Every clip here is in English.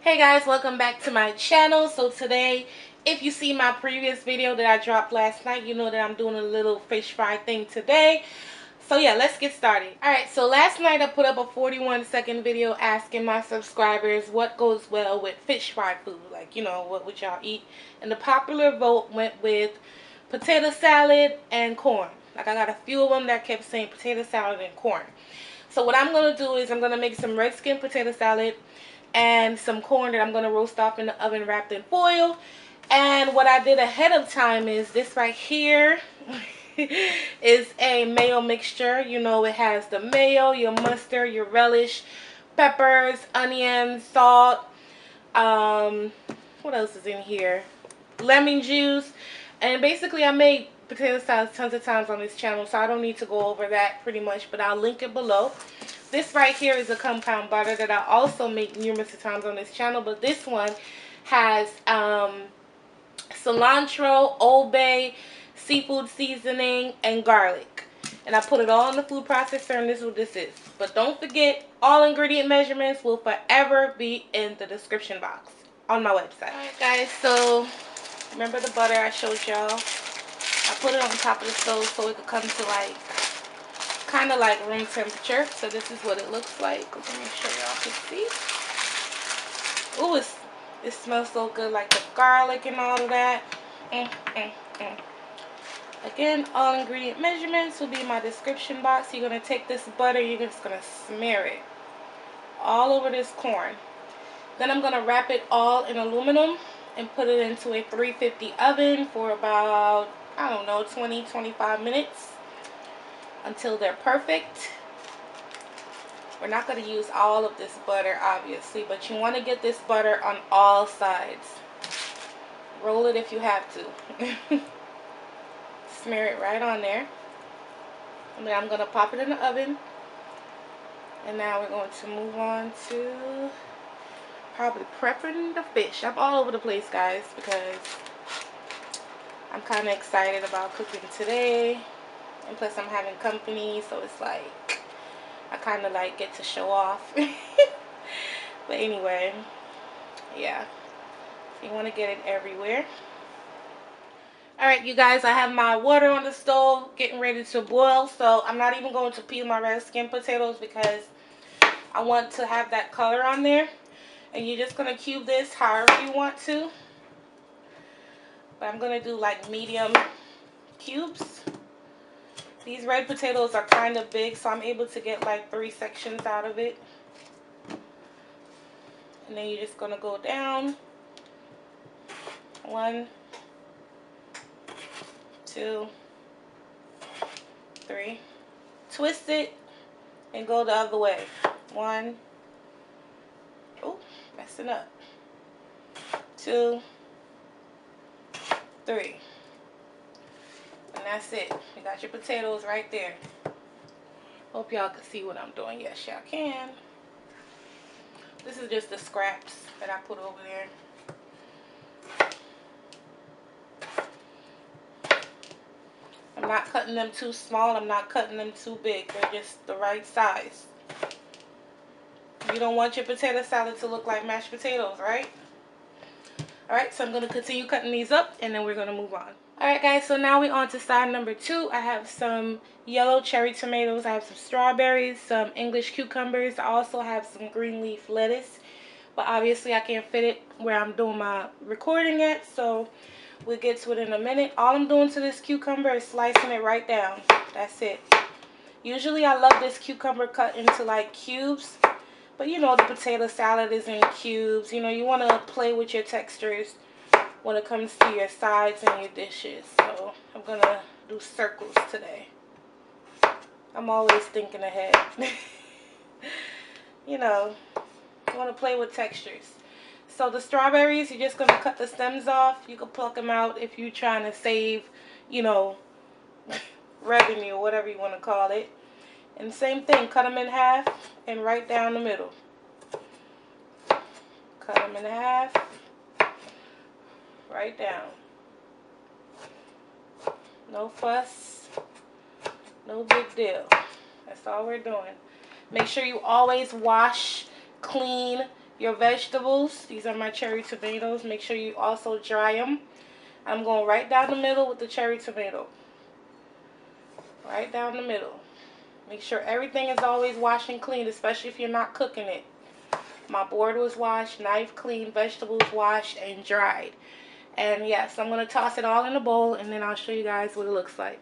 Hey guys, welcome back to my channel. So today, if you see my previous video that I dropped last night, you know that I'm doing a little fish fry thing today. So yeah, let's get started. Alright, so last night I put up a 41-second video asking my subscribers what goes well with fish fry food. Like, you know, what would y'all eat? And the popular vote went with potato salad and corn. Like, I got a few of them that kept saying potato salad and corn. So what I'm going to do is I'm going to make some red skin potato salad and some corn that I'm going to roast off in the oven wrapped in foil. And what I did ahead of time is this right here is a mayo mixture. You know, it has the mayo, your mustard, your relish, peppers, onions, salt. What else is in here? Lemon juice. And basically I made potato salad tons of times on this channel, so I don't need to go over that pretty much, but I'll link it below. This right here is a compound butter that I also make numerous of times on this channel, but this one has cilantro, Old Bay, seafood seasoning, and garlic. And I put it all in the food processor, and this is what this is. But don't forget, all ingredient measurements will forever be in the description box on my website. Alright guys, so remember the butter I showed y'all? I put it on the top of the stove so it could come to like kind of like room temperature. So this is what it looks like. Let me show y'all can see. Ooh, it smells so good, like the garlic and all of that. Again, all ingredient measurements will be in my description box. You're going to take this butter, you're just going to smear it all over this corn. Then I'm going to wrap it all in aluminum and put it into a 350 oven for about, I don't know, 20-25 minutes until they're perfect. We're not going to use all of this butter, obviously, but you want to get this butter on all sides. Roll it if you have to. Smear it right on there. And then I'm going to pop it in the oven. And now we're going to move on to probably prepping the fish. I'm all over the place, guys, because I'm kind of excited about cooking today. And plus I'm having company, so it's like I kind of like get to show off. But anyway, yeah, you want to get it everywhere. Alright, you guys, I have my water on the stove getting ready to boil. So I'm not even going to peel my red skin potatoes because I want to have that color on there. And you're just going to cube this however you want to. But I'm going to do like medium cubes. These red potatoes are kind of big, so I'm able to get like 3 sections out of it. And then you're just going to go down. 1, 2, 3. Twist it and go the other way. 1. Oh, messing up. 2, 3. And that's it. You got your potatoes right there. Hope y'all can see what I'm doing. Yes, y'all can. This is just the scraps that I put over there. I'm not cutting them too small. I'm not cutting them too big. They're just the right size. You don't want your potato salad to look like mashed potatoes, right? Alright, so I'm going to continue cutting these up and then we're going to move on. Alright guys, so now we're on to side number 2. I have some yellow cherry tomatoes. I have some strawberries, some English cucumbers. I also have some green leaf lettuce. But obviously I can't fit it where I'm doing my recording at, so we'll get to it in a minute. All I'm doing to this cucumber is slicing it right down. That's it. Usually I love this cucumber cut into like cubes. But you know, the potato salad is in cubes. You know, you want to play with your textures when it comes to your sides and your dishes. So I'm going to do circles today. I'm always thinking ahead. You know, you want to play with textures. So the strawberries, you're just going to cut the stems off. You can pluck them out if you're trying to save, you know, revenue or whatever you want to call it. And same thing, cut them in half and right down the middle. Cut them in half, right down. No fuss, no big deal. That's all we're doing. Make sure you always wash, clean, your vegetables. These are my cherry tomatoes. Make sure you also dry them. I'm going right down the middle with the cherry tomato. Right down the middle. Make sure everything is always washed and clean, especially if you're not cooking it. My board was washed, knife clean, vegetables washed and dried. And yes, I'm going to toss it all in a bowl, and then I'll show you guys what it looks like.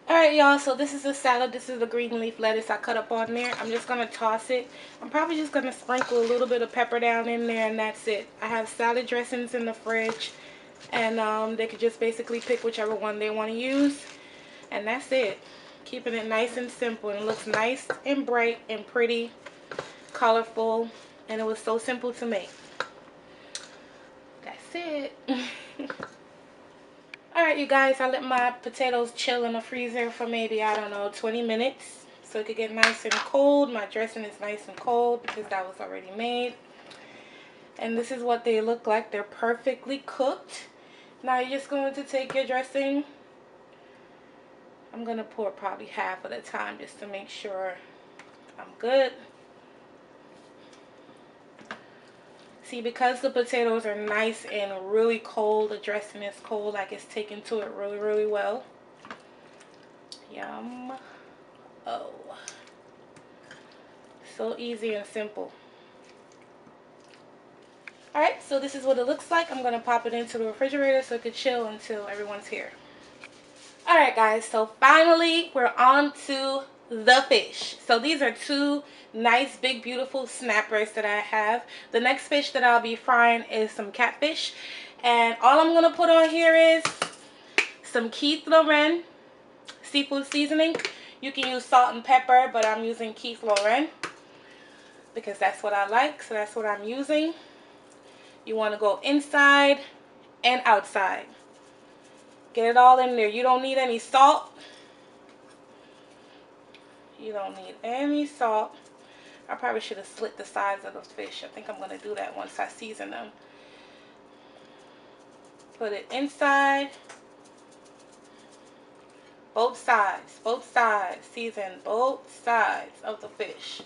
Alright, y'all, so this is a salad. This is the green leaf lettuce I cut up on there. I'm just going to toss it. I'm probably just going to sprinkle a little bit of pepper down in there, and that's it. I have salad dressings in the fridge, and they could just basically pick whichever one they want to use. And that's it. Keeping it nice and simple, and it looks nice and bright and pretty, colorful, and it was so simple to make. That's it. Alright, you guys, I let my potatoes chill in the freezer for maybe, I don't know, 20 minutes. So it could get nice and cold. My dressing is nice and cold because that was already made. And this is what they look like. They're perfectly cooked. Now you're just going to take your dressing. I'm going to pour probably half of the time just to make sure I'm good. See, because the potatoes are nice and really cold, the dressing is cold, like it's taken to it really, really well. Yum. Oh. So easy and simple. Alright, so this is what it looks like. I'm going to pop it into the refrigerator so it can chill until everyone's here. Alright guys, so finally we're on to the fish. So these are two nice big beautiful snappers that I have. The next fish that I'll be frying is some catfish. And all I'm going to put on here is some keithlorren seafood seasoning. You can use salt and pepper, but I'm using keithlorren because that's what I like. So that's what I'm using. You want to go inside and outside. Get it all in there. You don't need any salt. You don't need any salt. I probably should have slit the sides of those fish. I think I'm going to do that once I season them. Put it inside. Both sides. Both sides. Season both sides of the fish.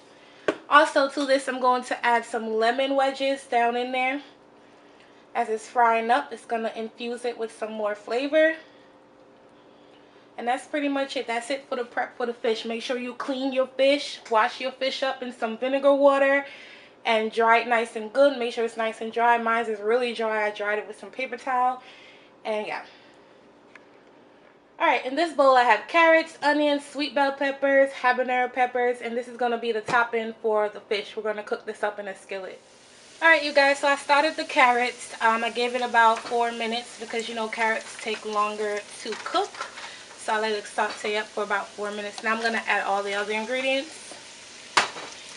Also to this, I'm going to add some lemon wedges down in there. As it's frying up, it's going to infuse it with some more flavor. And that's pretty much it. That's it for the prep for the fish. Make sure you clean your fish. Wash your fish up in some vinegar water. And dry it nice and good. Make sure it's nice and dry. Mine is really dry. I dried it with some paper towel. And yeah. Alright, in this bowl I have carrots, onions, sweet bell peppers, habanero peppers. And this is going to be the topping for the fish. We're going to cook this up in a skillet. Alright you guys, so I started the carrots. I gave it about 4 minutes because you know carrots take longer to cook. So I let it saute up for about 4 minutes. Now I'm going to add all the other ingredients.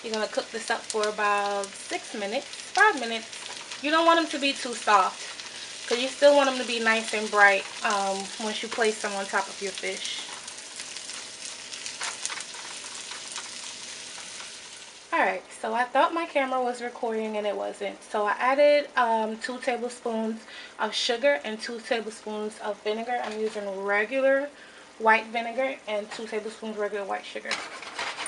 You're going to cook this up for about 6 minutes, 5 minutes. You don't want them to be too soft because you still want them to be nice and bright once you place them on top of your fish. Alright, so I thought my camera was recording and it wasn't. So I added 2 tablespoons of sugar and 2 tablespoons of vinegar. I'm using regular white vinegar and 2 tablespoons regular white sugar.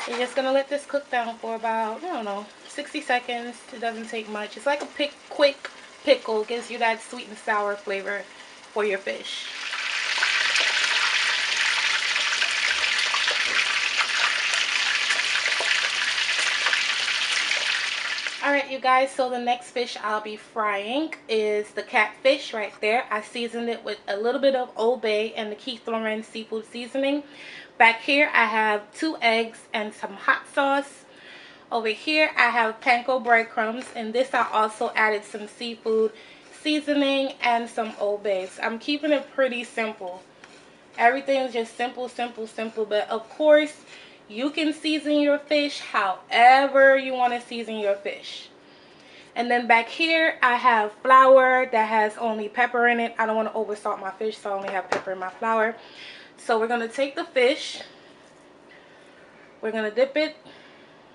You're just going to let this cook down for about, I don't know, 60 seconds. It doesn't take much. It's like a quick pickle. It gives you that sweet and sour flavor for your fish. Alright you guys, so the next fish I'll be frying is the catfish right there. I seasoned it with a little bit of Old Bay and the keithlorren seafood seasoning. Back here I have 2 eggs and some hot sauce. Over here I have panko breadcrumbs, and this I also added some seafood seasoning and some Old Bay. So I'm keeping it pretty simple. Everything is just simple, simple, simple. But of course, you can season your fish however you want to season your fish. And then back here, I have flour that has only pepper in it. I don't want to oversalt my fish, so I only have pepper in my flour. So we're going to take the fish. We're going to dip it.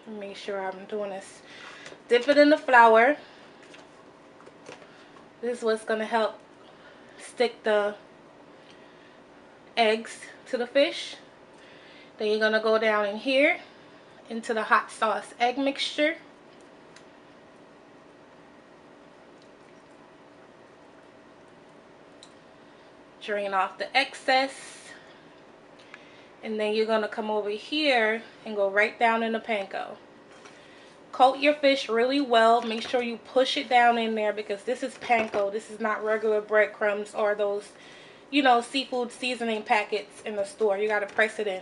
Make sure I'm doing this. Dip it in the flour. This is what's going to help stick the eggs to the fish. Then you're going to go down in here into the hot sauce egg mixture. Drain off the excess. And then you're going to come over here and go right down in the panko. Coat your fish really well. Make sure you push it down in there because this is panko. This is not regular breadcrumbs or those, you know, seafood seasoning packets in the store. You got to press it in.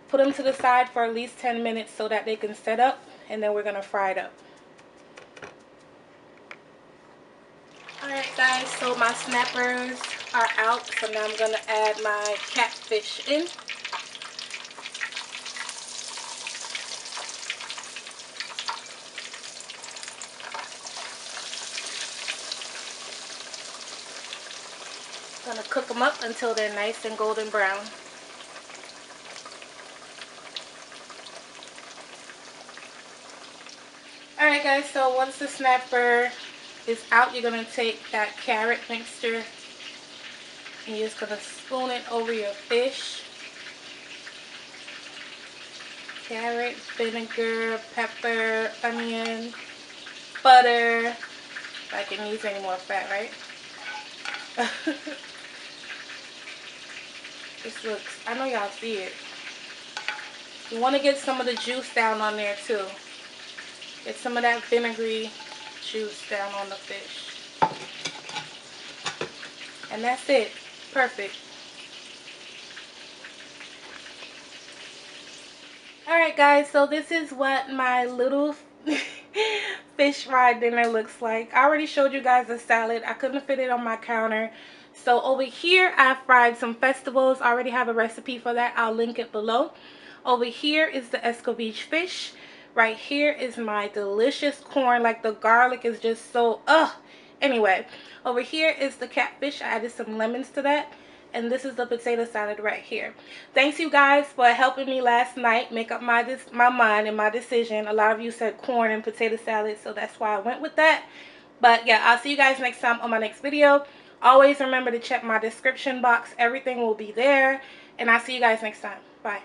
Put them to the side for at least 10 minutes so that they can set up, and then we're going to fry it up. Alright guys, so my snappers are out, so now I'm going to add my catfish in. Gonna cook them up until they're nice and golden brown. Alright guys, so once the snapper is out, you're gonna take that carrot mixture and you're just gonna spoon it over your fish. Carrot, vinegar, pepper, onion, butter. If I can use any more fat, right? This looks, I know y'all see it. You want to get some of the juice down on there too. Get some of that vinegary juice down on the fish. And that's it. Perfect. Alright guys, so this is what my little fish fry dinner looks like. I already showed you guys the salad. I couldn't fit it on my counter. So over here I fried some festivals. I already have a recipe for that. I'll link it below. Over here is the escovitch fish. Right here is my delicious corn. Like the garlic is just so anyway, over here is the catfish. I added some lemons to that. And this is the potato salad right here. Thanks you guys for helping me last night make up my mind and my decision. A lot of you said corn and potato salad, so that's why I went with that. But yeah, I'll see you guys next time on my next video. Always remember to check my description box. Everything will be there. And I'll see you guys next time. Bye.